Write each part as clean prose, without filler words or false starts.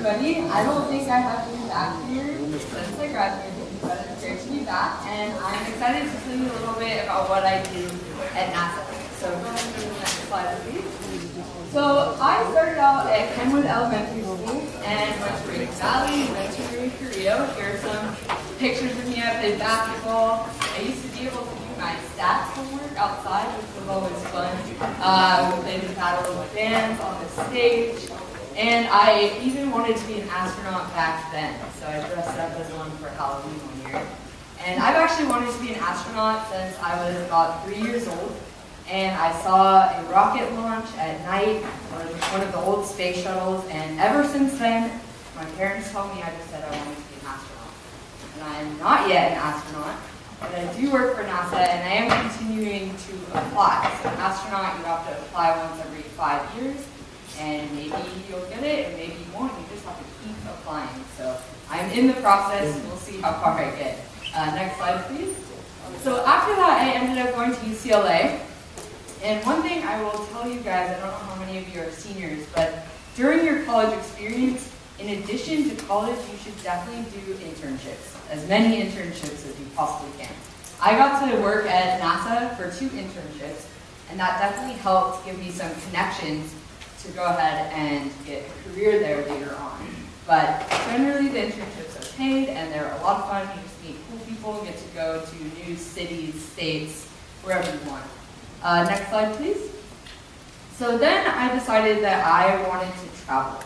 everybody. I don't think I have been back here since I graduated, but it's great to be back, and I'm excited to tell you a little bit about what I do at NASA. So go ahead to the next slide, please. So I started out at Kenwood Elementary School and went to Raven Valley, went to Korea. Here are some pictures of me. I played basketball. I used to be able to do my stats homework outside, which was always fun. We played in battle of the bands on the stage. And I even wanted to be an astronaut back then, so I dressed up as one for Halloween one year. And I've actually wanted to be an astronaut since I was about 3 years old. And I saw a rocket launch at night on one of the old space shuttles, and ever since then, my parents told me I just said I wanted to be an astronaut. And I am not yet an astronaut, but I do work for NASA, and I am continuing to apply. So an astronaut, you have to apply once every 5 years. And maybe you'll get it, and maybe you won't. You just have to keep applying. So I'm in the process. We'll see how far I get. Next slide, please. So after that, I ended up going to UCLA. And one thing I will tell you guys, I don't know how many of you are seniors, but during your college experience, in addition to college, you should definitely do internships. As many internships as you possibly can. I got to work at NASA for 2 internships, and that definitely helped give me some connections to go ahead and get a career there later on. But generally the internships are paid and they're a lot of fun. You just meet cool people, get to go to new cities, states, wherever you want. Next slide, please. So then I decided that I wanted to travel.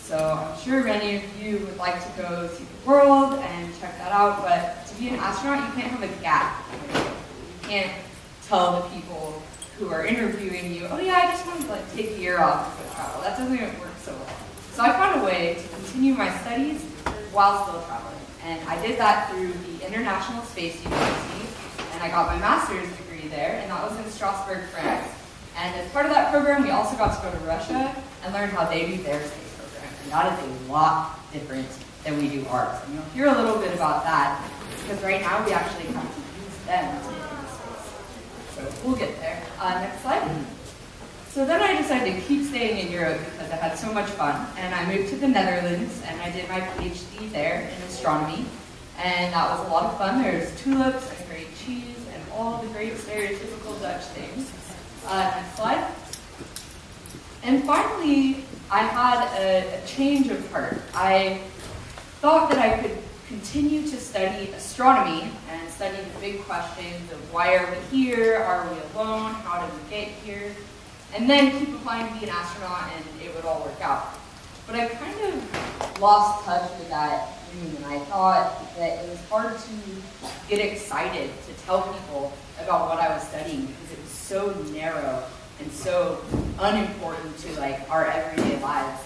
So I'm sure many of you would like to go see the world and check that out, but to be an astronaut, you can't have a gap. You can't tell the people who are interviewing you, oh yeah, I just wanted to take a year off to travel. That doesn't even work so well. So I found a way to continue my studies while still traveling. And I did that through the International Space University, and I got my master's degree there, and that was in Strasbourg, France. And as part of that program, we also got to go to Russia and learn how they do their space program. And that is a lot different than we do ours. And you'll hear a little bit about that, because right now we actually have to use them to So we'll get there. Next slide. So then I decided to keep staying in Europe because I had so much fun. And I moved to the Netherlands and I did my PhD there in astronomy. And that was a lot of fun. There's tulips and great cheese and all the great stereotypical Dutch things. Next slide. And finally, I had a change of heart. I thought that I could continue to study astronomy and study the big questions of why are we here, are we alone, how did we get here, and then keep applying to be an astronaut and it would all work out. But I kind of lost touch with that dream, and I thought that it was hard to get excited to tell people about what I was studying because it was so narrow and so unimportant to our everyday lives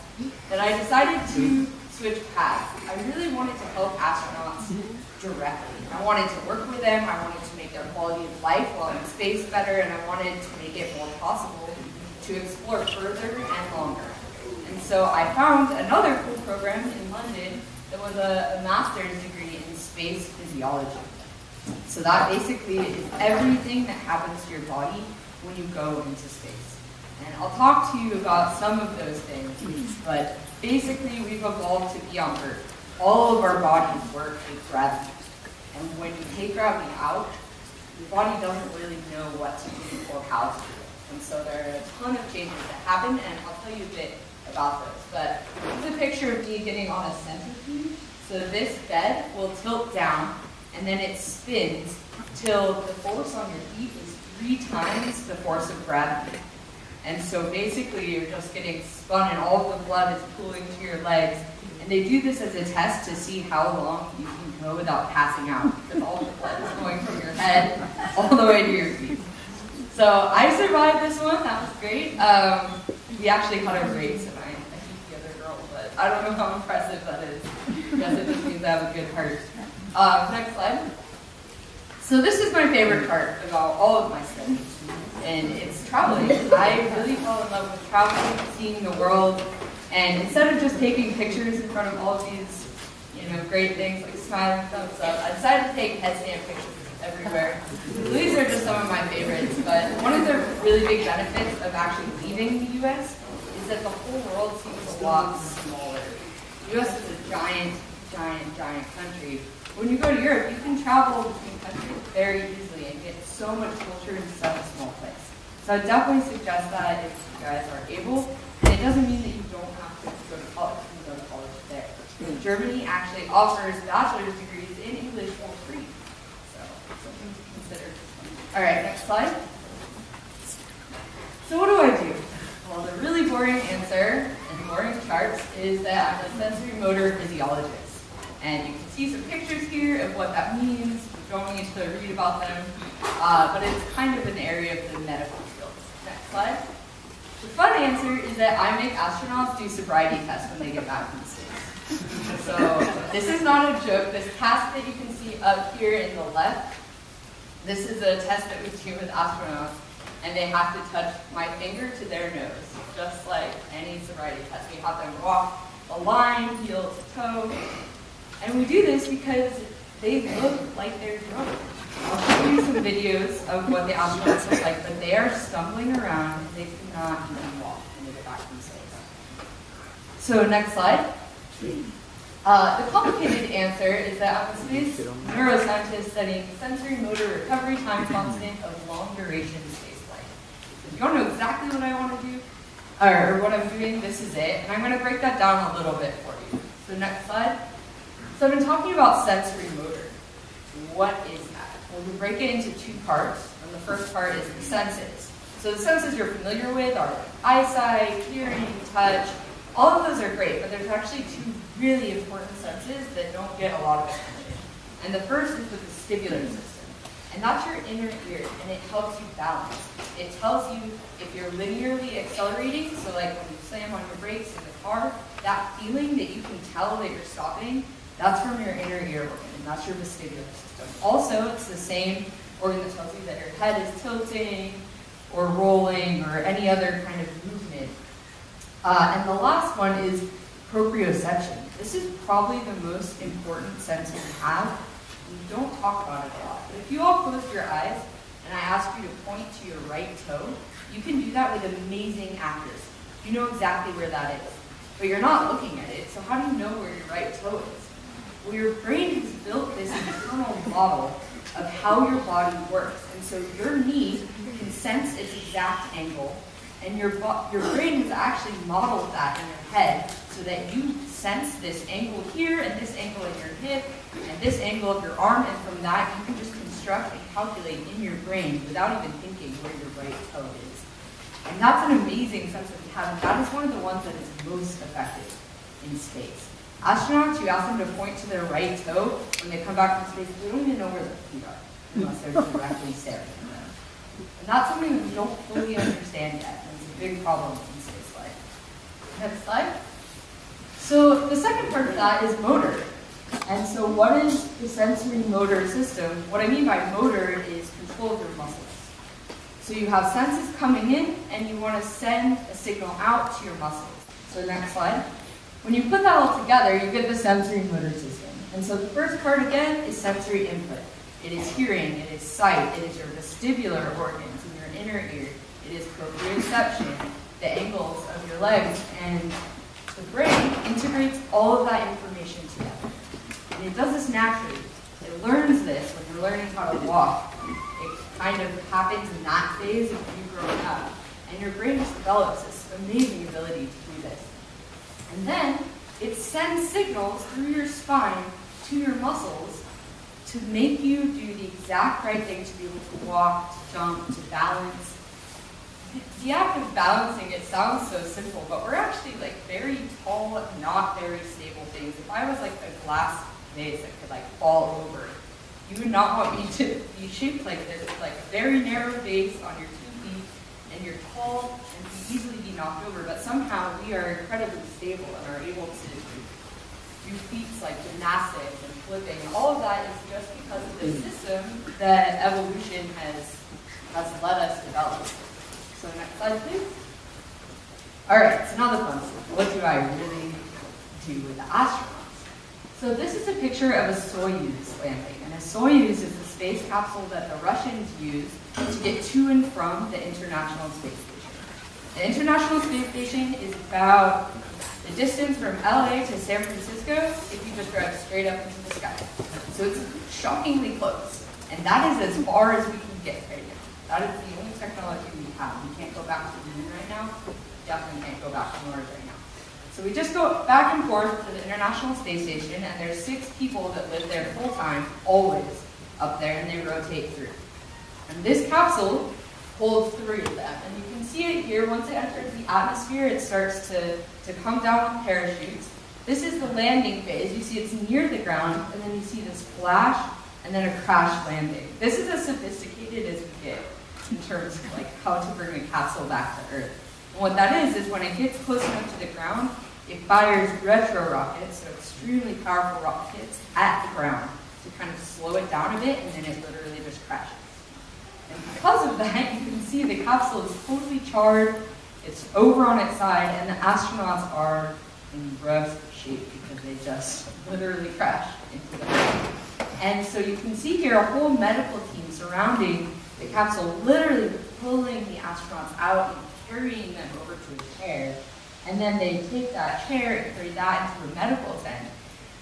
that I decided to switch paths. I really wanted to help astronauts directly. I wanted to work with them, I wanted to make their quality of life while in space better, and I wanted to make it more possible to explore further and longer. And so I found another cool program in London that was a master's degree in space physiology. So that basically is everything that happens to your body when you go into space. And I'll talk to you about some of those things, but basically, we've evolved to be on Earth. All of our bodies work with gravity. And when you take gravity out, your body doesn't really know what to do or how to do it. And so there are a ton of changes that happen, and I'll tell you a bit about those. But this is a picture of me getting on a centrifuge. So this bed will tilt down, and then it spins till the force on your feet is 3 times the force of gravity. And so basically you're just getting spun and all of the blood is pooling to your legs. And they do this as a test to see how long you can go without passing out, because all the blood is going from your head all the way to your feet. So I survived this one, that was great. We actually had a race and I beat the other girl, but I don't know how impressive that is. I guess it just means I have a good heart. Next slide. So this is my favorite part about all of my studies. And it's traveling. I really fell in love with traveling, seeing the world, and instead of just taking pictures in front of all of these, great things like smiling thumbs up, I decided to take headstand pictures everywhere. So these are just some of my favorites, but one of the really big benefits of actually leaving the U.S. is that the whole world seems a lot smaller. The US is a giant, giant, giant country. When you go to Europe, you can travel between countries very easily and get so much culture in such a small place. So I definitely suggest that if you guys are able. And it doesn't mean that you don't have to go to college. You can go to college there. Germany actually offers bachelor's degrees in English for free. So something to consider. All right, next slide. So what do I do? Well, the really boring answer and boring charts is that I'm a sensory motor physiologist. And you can see some pictures here of what that means. We don't need to read about them, but it's kind of an area of the medical field. Next slide. The fun answer is that I make astronauts do sobriety tests when they get back from space. So this is not a joke. This task that you can see up here in the left, this is a test that we do with astronauts, and they have to touch my finger to their nose, just like any sobriety test. We have them walk a line, heel to toe. And we do this because they look like they're drunk. I'll show you some videos of what the astronauts look like, but they are stumbling around and they cannot even walk when they get back from space. So next slide. The complicated answer is that I'm a space neuroscientist studying sensory motor recovery time constant of long duration space flight. If you don't know exactly what I want to do, or what I'm doing, this is it. And I'm going to break that down a little bit for you. So next slide. So I've been talking about sensory motor. What is that? Well, we break it into two parts, and the first part is the senses. So the senses you're familiar with are eyesight, hearing, touch. All of those are great, but there's actually two really important senses that don't get a lot of attention. And the first is the vestibular system, and that's your inner ear, and it helps you balance. It tells you if you're linearly accelerating, so like when you slam on your brakes in the car, that feeling that you can tell that you're stopping, that's from your inner ear organ, and that's your vestibular system. Also, it's the same organ that tells you that your head is tilting or rolling or any other kind of movement. And the last one is proprioception. This is probably the most important sense we have. We don't talk about it a lot. But if you all close your eyes and I ask you to point to your right toe, you can do that with amazing accuracy. You know exactly where that is. But you're not looking at it, so how do you know where your right toe is? Well, your brain has built this internal model of how your body works. And so your knee can sense its exact angle, and your brain has actually modeled that in your head so that you sense this angle here, and this angle in your hip, and this angle of your arm, and from that you can just construct and calculate in your brain without even thinking where your right toe is. And that's an amazing sense that we have, and that is one of the ones that is most effective in space. Astronauts, you ask them to point to their right toe when they come back from space, they don't even know where their feet are, unless they're directly staring at them. And that's something that we don't fully understand yet, and it's a big problem in space flight. Next slide. So the second part of that is motor. And so what is the sensory motor system? What I mean by motor is control of your muscles. So you have senses coming in, and you want to send a signal out to your muscles. So next slide. When you put that all together, you get the sensory motor system. And so the first part, again, is sensory input. It is hearing, it is sight, it is your vestibular organs in your inner ear, it is proprioception, the angles of your legs, and the brain integrates all of that information together. And it does this naturally. It learns this when you're learning how to walk. It kind of happens in that phase of you growing up. And your brain just develops this amazing ability to do this. And then it sends signals through your spine to your muscles to make you do the exact right thing to be able to walk, to jump, to balance. The act of balancing, it sounds so simple, but we're actually like very tall, not very stable things. If I was like a glass vase that could like fall over, you would not want me to be shaped like this, like a very narrow base on your 2 feet, and you're tall and can easily be knocked over, but somehow we are incredibly stable and are able to do feats like gymnastics and flipping. All of that is just because of the system that evolution has let us develop. So next slide, please. All right, so now the fun stuff. What do I really do with the astronauts? So this is a picture of a Soyuz landing, and a Soyuz is the space capsule that the Russians use to get to and from the International Space Station. The International Space Station is about the the distance from LA to San Francisco if you just drive straight up into the sky. So it's shockingly close. And that is as far as we can get right now. That is the only technology we have. We can't go back to the moon right now. Definitely can't go back to Mars right now. So we just go back and forth to the International Space Station, and there's 6 people that live there full time, always up there, and they rotate through. And this capsule holds 3 of them. And you can see it here. Once it enters the atmosphere, it starts to come down with parachutes. This is the landing phase. You see it's near the ground, and then you see this flash, and then a crash landing. This is as sophisticated as we get in terms of like how to bring a capsule back to Earth. And what that is when it gets close enough to the ground, it fires retro rockets, so extremely powerful rockets, at the ground to kind of slow it down a bit, and then it literally just crashes. And because of that, you can see the capsule is totally charred, it's over on its side, and the astronauts are in rough shape because they just literally crashed into the ground. And so you can see here a whole medical team surrounding the capsule, literally pulling the astronauts out and carrying them over to a chair. And then they take that chair and carry that into a medical tent.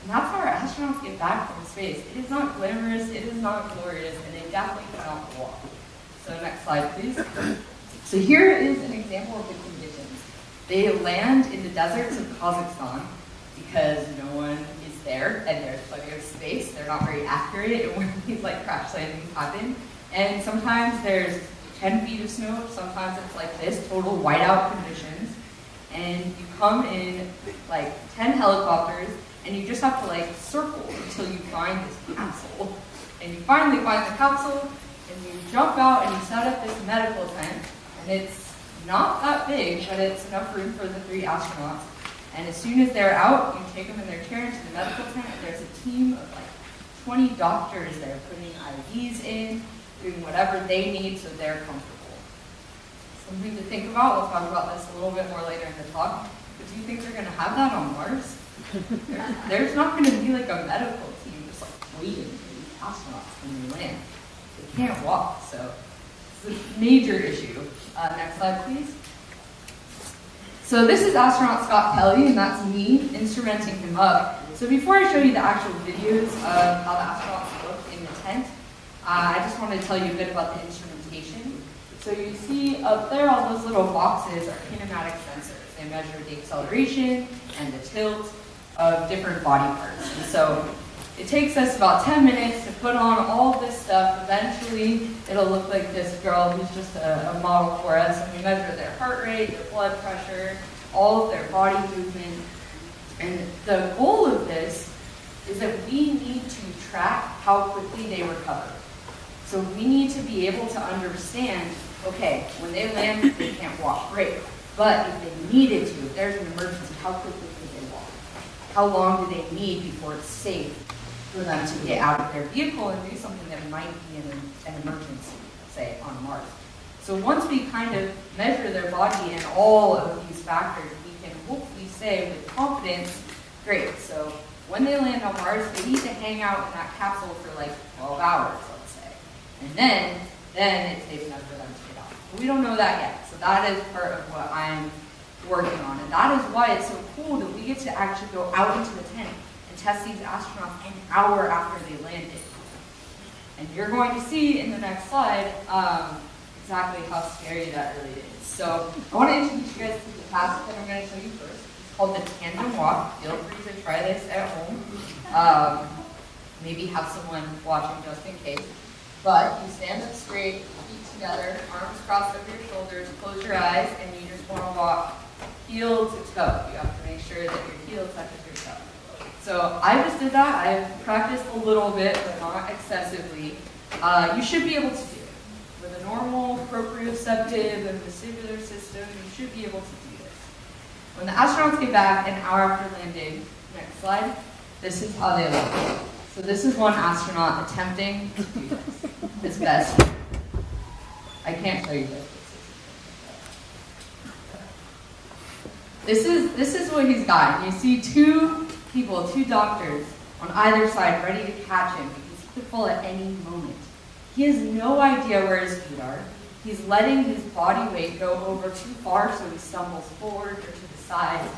And that's how our astronauts get back from space. It is not glamorous, it is not glorious, and they definitely cannot walk. So next slide, please. So here is an example of the conditions. They land in the deserts of Kazakhstan because no one is there and there's plenty of space. They're not very accurate when these like crash landings happen. And sometimes there's 10 feet of snow, sometimes it's like this, total whiteout conditions. And you come in like 10 helicopters, and you just have to like circle until you find this capsule. And you finally find the capsule, and you jump out and you set up this medical tent, and it's not that big, but it's enough room for the 3 astronauts. And as soon as they're out, you take them in their chair into the medical tent, and there's a team of like 20 doctors there putting IVs in, doing whatever they need so they're comfortable. Something to think about. We'll talk about this a little bit more later in the talk. But do you think they're going to have that on Mars? There's not going to be like a medical team just like waiting for these astronauts when they land. They can't walk, so it's a major issue. Next slide, please. So this is astronaut Scott Kelly, and that's me instrumenting him up. So before I show you the actual videos of how the astronauts look in the tent, I just want to tell you a bit about the instrumentation. So you see up there, all those little boxes are kinematic sensors. They measure the acceleration and the tilt of different body parts. And so it takes us about 10 minutes to put on all this stuff. Eventually, it'll look like this girl who's just a model for us. And we measure their heart rate, their blood pressure, all of their body movement. And the goal of this is that we need to track how quickly they recover. So we need to be able to understand, okay, when they land, they can't walk, great. But if they needed to, if there's an emergency, how quickly can they walk? How long do they need before it's safe for them to get out of their vehicle and do something that might be an emergency, say, on Mars? So once we kind of measure their body and all of these factors, we can hopefully say with confidence, great, so when they land on Mars, they need to hang out in that capsule for like 12 hours, let's say. And then it's safe enough for them to get out. But we don't know that yet. So that is part of what I'm working on. And that is why it's so cool that we get to actually go out into the tent and test these astronauts an hour after they landed. And you're going to see in the next slide exactly how scary that really is. So I want to introduce you guys to the task that I'm going to show you first. It's called the tandem walk. Feel free to try this at home. Maybe have someone watching just in case. But you stand up straight, feet together, arms crossed over your shoulders, close your eyes, and you just want to walk heel to toe. You have to make sure that your heel touches your toe. So I just did that. I've practiced a little bit, but not excessively. You should be able to do it. With a normal proprioceptive and vestibular system, you should be able to do this. When the astronauts get back an hour after landing, next slide, this is how they look. So this is one astronaut attempting to do this as best. I can't show you this. This is what he's got. You see 2 people, 2 doctors on either side ready to catch him because he could fall at any moment. He has no idea where his feet are. He's letting his body weight go over too far, so he stumbles forward or to the side.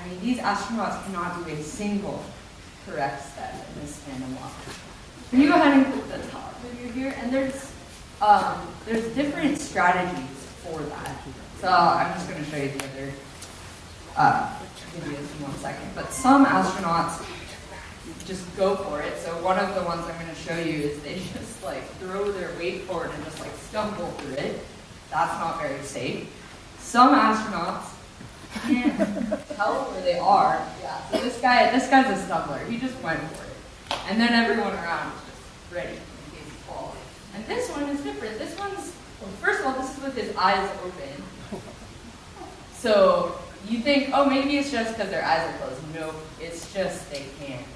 I mean, these astronauts cannot do a single correct step in this tandem walk. Can you go ahead and click the top video here? And there's different strategies for that. So I'm just going to show you the other videos in 1 second. But some astronauts just go for it. So one of the ones I'm going to show you is they just like throw their weight forward and just like stumble through it. That's not very safe. Some astronauts can't tell where they are. Yeah. So this guy's a stumbler. He just went for it. And then everyone around is just ready in case he falls. And this one is different. This one's, well, first of all, this is with his eyes open. So you think, oh, maybe it's just because their eyes are closed. No, it's just they can't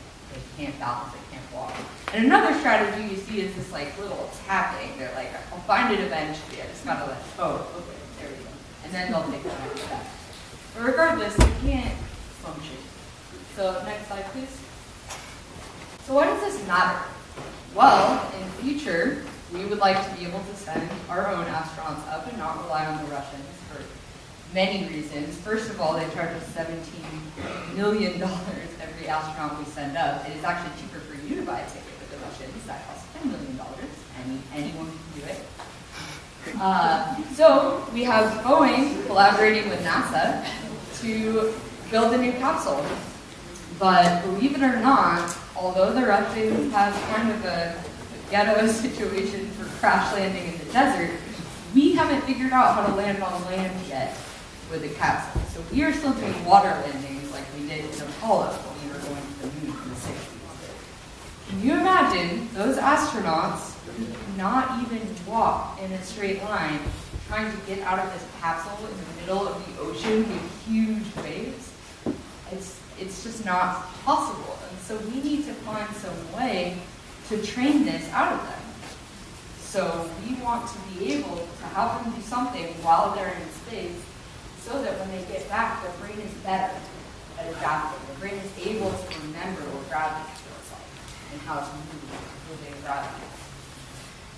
balance, they can't walk. And another strategy you see is this like little tapping. They're like, I'll find it eventually. I just gotta let, oh, okay, there we go. And then they'll take the next step. But regardless, they can't function. So next slide, please. So why does this matter? Well, in the future, we would like to be able to send our own astronauts up and not rely on the Russians for many reasons. First of all, they charge us $17 million every astronaut we send up. It is actually cheaper for you to buy a ticket with the Russians. That costs $10 million. Anyone can do it. So we have Boeing collaborating with NASA to build a new capsule. But believe it or not, although the Russians have kind of a ghetto situation for crash landing in the desert, we haven't figured out how to land on land yet with a capsule. So we are still doing water landings like we did in Apollo when we were going to the moon in the 60s. Can you imagine those astronauts who cannot even walk in a straight line trying to get out of this capsule in the middle of the ocean with huge waves? It's just not possible. And so we need to find some way to train this out of them. So we want to be able to have them do something while they're in space so that when they get back, their brain is better at adapting. Their brain is able to remember what gravity feels like and how to move within gravity.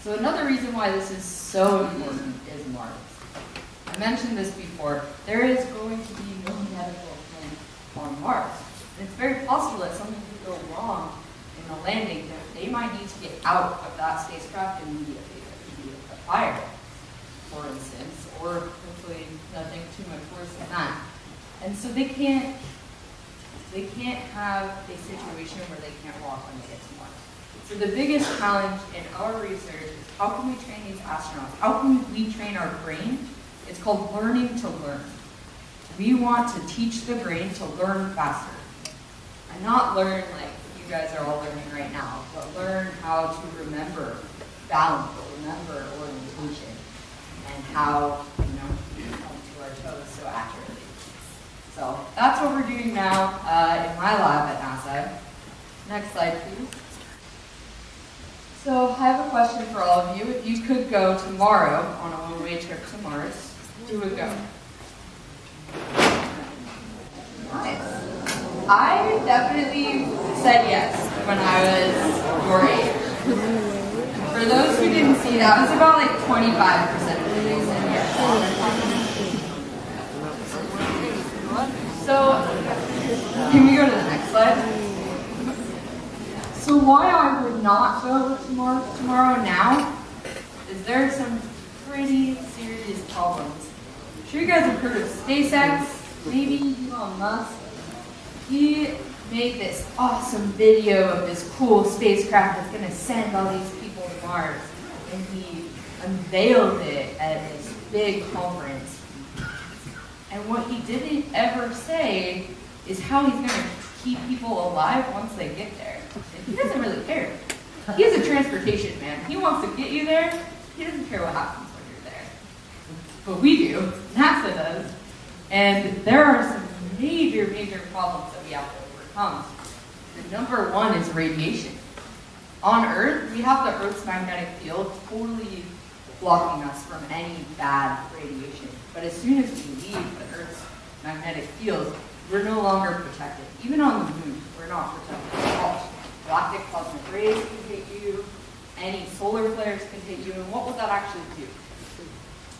So another reason why this is so important is Mars. I mentioned this before. There is going to be no medical on Mars. And it's very possible that something could go wrong in the landing, that they might need to get out of that spacecraft immediately. There could be a fire, for instance, or hopefully nothing too much worse than that. And so they can't have a situation where they can't walk when they get to Mars. So the biggest challenge in our research is how can we train these astronauts? How can we train our brain? It's called learning to learn. We want to teach the brain to learn faster. And not learn like you guys are all learning right now, but learn how to remember balance, remember orientation, and how, come to our toes so accurately. So that's what we're doing now in my lab at NASA. Next slide, please. So I have a question for all of you. If you could go tomorrow on a one-way trip to Mars, who would go? Nice. I definitely said yes when I was your age. For those who didn't see, that was about like 25% of the days said yes. So, can we go to the next slide? So why I would not go tomorrow now is there are some pretty serious problems. I'm sure you guys have heard of SpaceX. Maybe Elon Musk. He made this awesome video of this cool spacecraft that's going to send all these people to Mars. And he unveiled it at this big conference. And what he didn't ever say is how he's going to keep people alive once they get there. And he doesn't really care. He's a transportation man. He wants to get you there. He doesn't care what happens when you're there. But we do. NASA does. And there are some major problems that we have to overcome. The number one is radiation. On Earth, we have the Earth's magnetic field totally blocking us from any bad radiation. But as soon as we leave the Earth's magnetic field, we're no longer protected. Even on the moon, we're not protected at all. Galactic cosmic rays can hit you, any solar flares can hit you, and what will that actually do?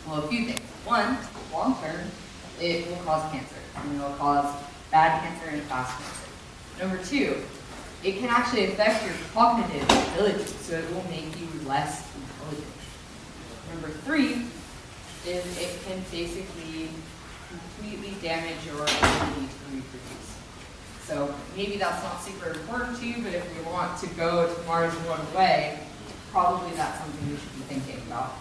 Well, a few things. One, long term, it will cause cancer, and it will cause bad cancer and fast cancer. Number 2, it can actually affect your cognitive ability, so it will make you less intelligent. Number 3 is it can basically completely damage your ability to reproduce. So maybe that's not super important to you, but if we want to go to Mars one way, probably that's something we should be thinking about.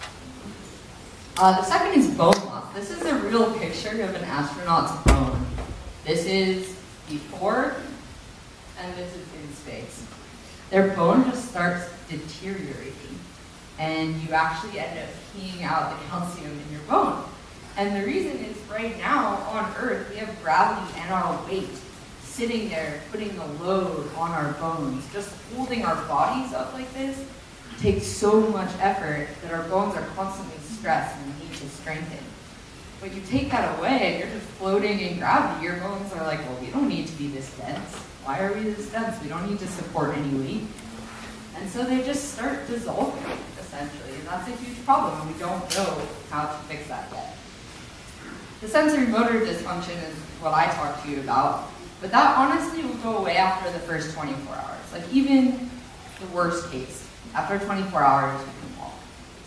The second is bone loss. This is a real picture of an astronaut's bone. This is before, and this is in space. Their bone just starts deteriorating, and you actually end up peeing out the calcium in your bone. And the reason is right now on Earth, we have gravity and our weight sitting there, putting the load on our bones. Just holding our bodies up like this takes so much effort that our bones are constantly stressed and need to strengthen. But you take that away, and you're just floating in gravity. Your bones are like, well, we don't need to be this dense. Why are we this dense? We don't need to support any weight. And so they just start dissolving, essentially. And that's a huge problem, and we don't know how to fix that yet. The sensory motor dysfunction is what I talked to you about, but that honestly will go away after the first 24 hours. Like even the worst case, after 24 hours, you can walk.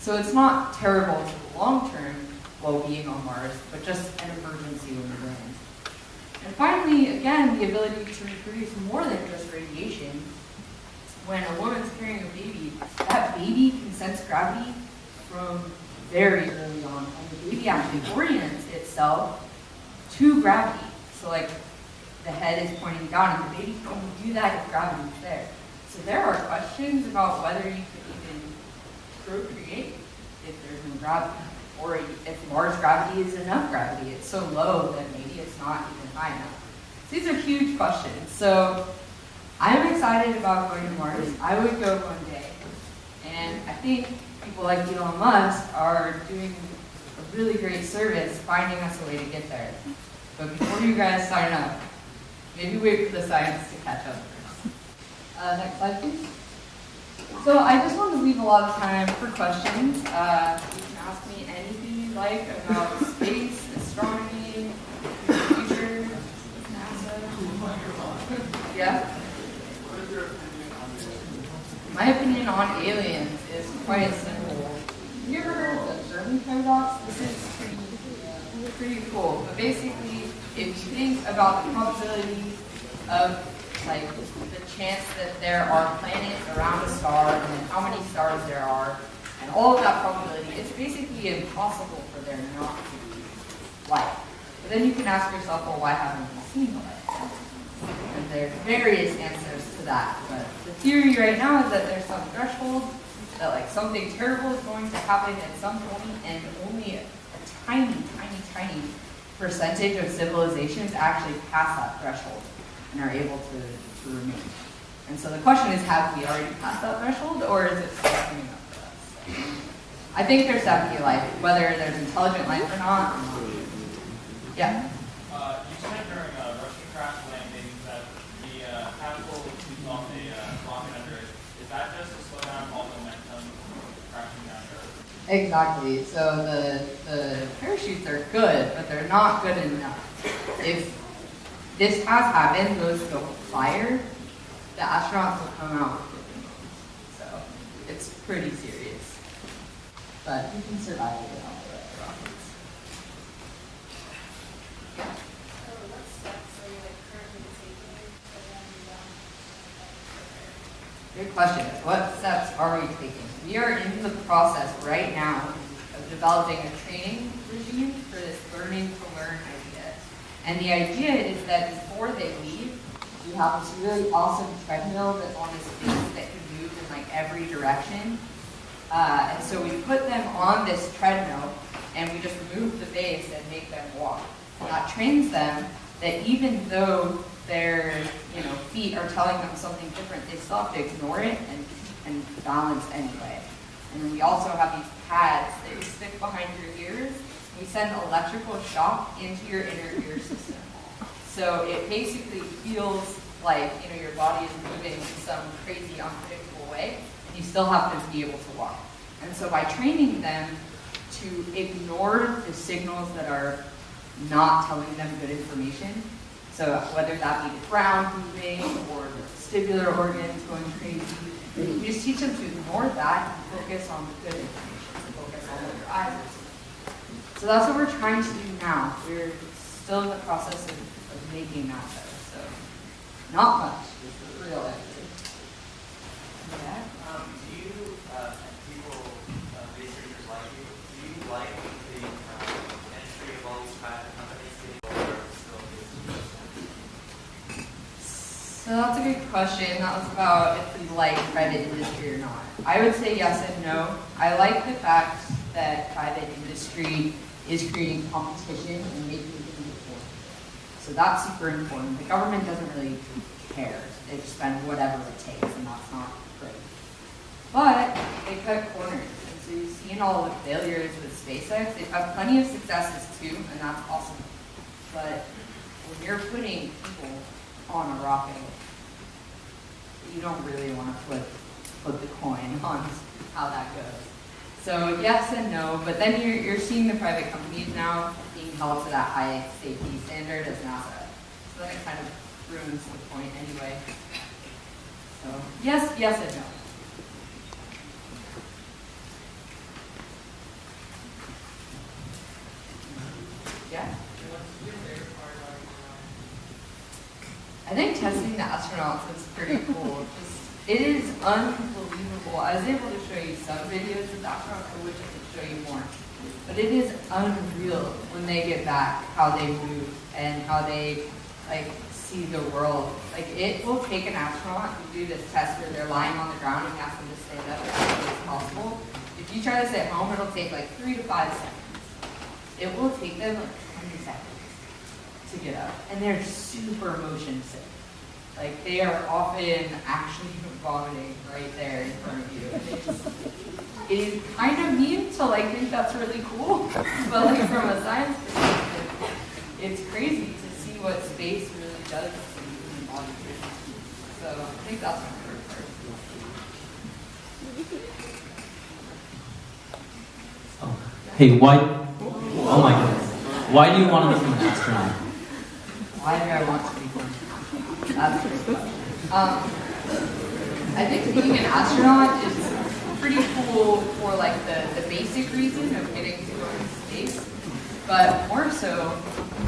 So it's not terrible to the long-term well-being on Mars, but just an emergency when you land. And finally, again, the ability to reproduce more than just radiation. When a woman's carrying a baby, that baby can sense gravity from very early on. And the baby actually orients itself to gravity. So like the head is pointing down, and the baby can only do that if gravity is there. So there are questions about whether you could even procreate if there's no gravity, or if Mars gravity is enough gravity. It's so low that maybe it's not even high enough. So these are huge questions. So I'm excited about going to Mars. I would go one day. And I think people like Elon Musk are doing a really great service finding us a way to get there. But before you guys sign up, maybe wait for the science to catch up first. Next slide, please. So I just want to leave a lot of time for questions. You can ask me anything you like about space, astronomy, the future, NASA. Yeah? My opinion on aliens is quite simple. Have you ever heard of the German paradox? This is pretty cool. But basically, if you think about the probability of like the chance that there are planets around a star and then how many stars there are, and all of that probability, it's basically impossible for there not to be life. But then you can ask yourself, well, why haven't we seen life? And there's various answers to that. But the theory right now is that there's some threshold, that like something terrible is going to happen at some point, and only a tiny percentage of civilizations actually pass that threshold and are able to remain. And so the question is, have we already passed that threshold, or is it still coming up for us? So I think there's definitely life, whether there's intelligent life or not. Yeah? You said during a Russian crash landing that the catapult shoots off a rocket under it. Is that just to slow down all momentum crashing down to Earth? Exactly. So the parachutes are good, but they're not good enough. If this has happened, those don't fire, the astronauts will come out with broken bones. So it's pretty serious. But you can survive it without the rockets. Yeah. So what steps are you currently taking for them? Good question. What steps are we taking? We are in the process right now of developing a training regime for this learning to learn idea. And the idea is that before they leave, we have this really awesome treadmill that's on this base that can move in like every direction. And so we put them on this treadmill and we just move the base and make them walk. And that trains them that even though their feet are telling them something different, they still have to ignore it and balance anyway. And then we also have these pads that you stick behind your ears. We send electrical shock into your inner ear system. So it basically feels like your body is moving in some crazy, unpredictable way, and you still have to be able to walk. And so by training them to ignore the signals that are not telling them good information, So whether that be the ground moving or the vestibular organs going crazy, you just teach them to ignore that and focus on the good information, and focus on what your eyes are seeing. So that's what we're trying to do now. We're still in the process of making that better. So not much, just a real effort. Yeah. Do you, and people, researchers like you, do you like the entry of all these private companies getting older or still So that's a good question. That was about if we like private industry or not. I would say yes and no. I like the fact that private industry is creating competition and making things affordable. So that's super important. The government doesn't really care. They just spend whatever it takes, and that's not great. But they cut corners. And so you've seen all the failures with SpaceX. They've had plenty of successes too, and that's awesome. But when you're putting people on a rocket, you don't really want to flip the coin on how that goes. So yes and no, but then you're seeing the private companies now being held to that high safety standard as NASA. So then it kind of ruins the point anyway. So yes and no. Yeah? I think testing the astronauts is pretty cool. It is unbelievable. I was able to show you some videos of the astronauts. I wish I could show you more. But it is unreal when they get back, how they move and how they see the world. It will take an astronaut to do this test where they're lying on the ground and you ask them to stand up as quickly as possible. If you try this at home, it'll take 3 to 5 seconds. It will take them 20 seconds to get up. And they're super motion sick. They are often actually vomiting right there in front of you. And it is kind of neat to think that's really cool. But from a science perspective, it's crazy to see what space really does to the human body. So I think that's my favorite part. Oh. Hey, why? Oh my goodness. Why do you want to become an astronaut? Why do I want to become an astronaut? That's a great question. I think being an astronaut is pretty cool for the basic reason of getting to go into space. But more so,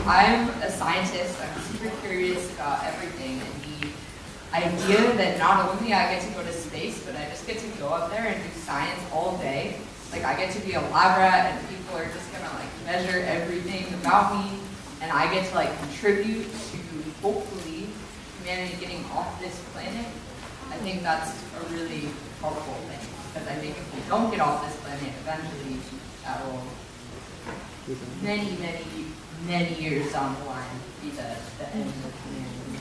I'm a scientist. I'm super curious about everything, and the idea that not only I get to go to space, but I just get to go up there and do science all day. I get to be a lab rat, and people are just gonna measure everything about me, and I get to contribute to hopefully humanity getting off this planet. I think that's a really helpful thing, because I think if we don't get off this planet, eventually that will many years down the line be the end of humanity.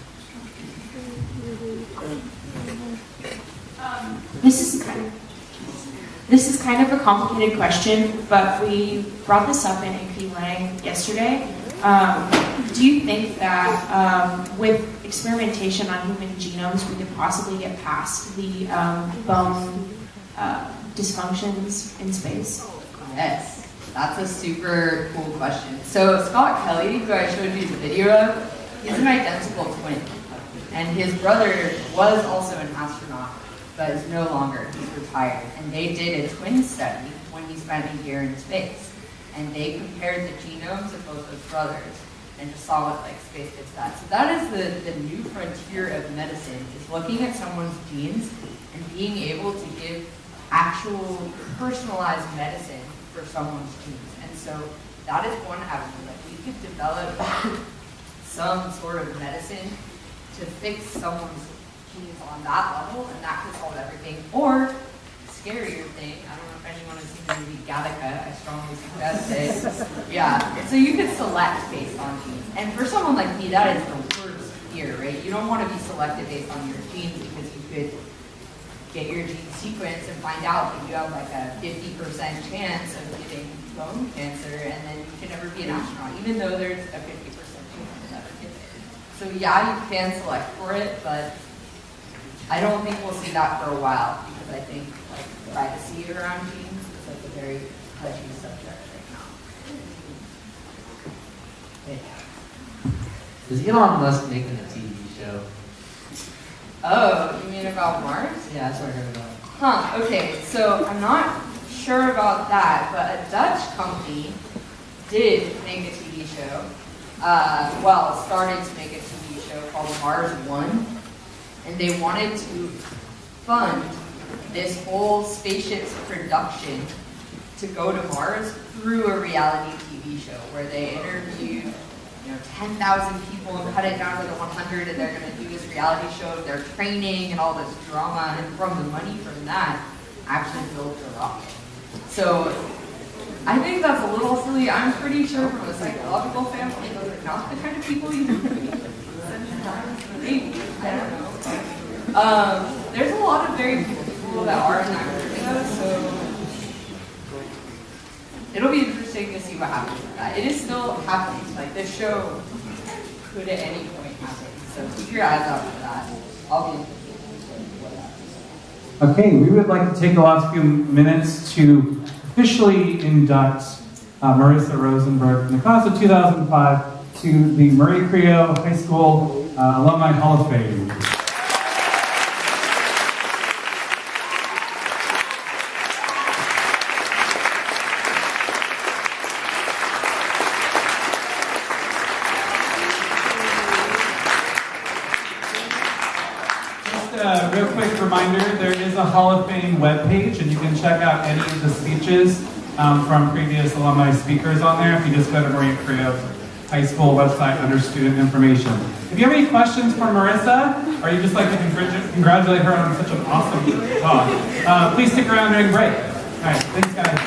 This is kind of a complicated question, but we brought this up in AP Lang yesterday. Do you think that with experimentation on human genomes, we could possibly get past the bone dysfunctions in space? Yes, that's a super cool question. So Scott Kelly, who I showed you the video of, he's an identical twin. And his brother was also an astronaut, but is no longer. He's retired. And they did a twin study when he spent a year in space. And they compared the genomes of both those brothers and just saw what space did to that. So that is the new frontier of medicine, is looking at someone's genes and being able to give actual personalized medicine for someone's genes. And so that is one avenue. We could develop some sort of medicine to fix someone's genes on that level, and that could solve everything. Or, scarier thing, I don't know if anyone has seen the movie Gattaca, I strongly suggest it. Yeah, so you could select based on genes. And for someone like me, that is the worst fear, right? You don't want to be selected based on your genes, because you could get your gene sequence and find out that you have a 50% chance of getting bone cancer, and then you can never be an astronaut, even though there's a 50% chance of never getting it. So yeah, you can select for it, but I don't think we'll see that for a while, because I think privacy around genes is a very touchy subject right now. Yeah. Is Elon Musk making a TV show? Oh, you mean about Mars? Yeah, that's what I heard about. Huh, okay, so I'm not sure about that, but a Dutch company did make a TV show. Started to make a TV show called Mars One, and they wanted to fund this whole spaceship's production to go to Mars through a reality TV show where they interviewed 10,000 people and cut it down to the 100, and they're going to do this reality show of their training and all this drama, and from the money from that, actually build the rocket. So I think that's a little silly. I'm pretty sure from a psychological standpoint, those are not the kind of people you maybe, I don't know. There's a lot of very cool people that are in that group, so it'll be interesting to see what happens with that. It is still happening. Like, this show could at any point happen. So keep your eyes out for that. I'll be interested in what happens. Okay, we would like to take the last few minutes to officially induct Marissa Rosenberg from the class of 2005 to the Marie Creo High School Alumni Hall of Fame. Real quick reminder, there is a Hall of Fame webpage, and you can check out any of the speeches from previous alumni speakers on there if you just go to Marie Creo High School website under student information. If you have any questions for Marissa, or you just like to congratulate her on such an awesome talk, please stick around during break. All right, thanks guys.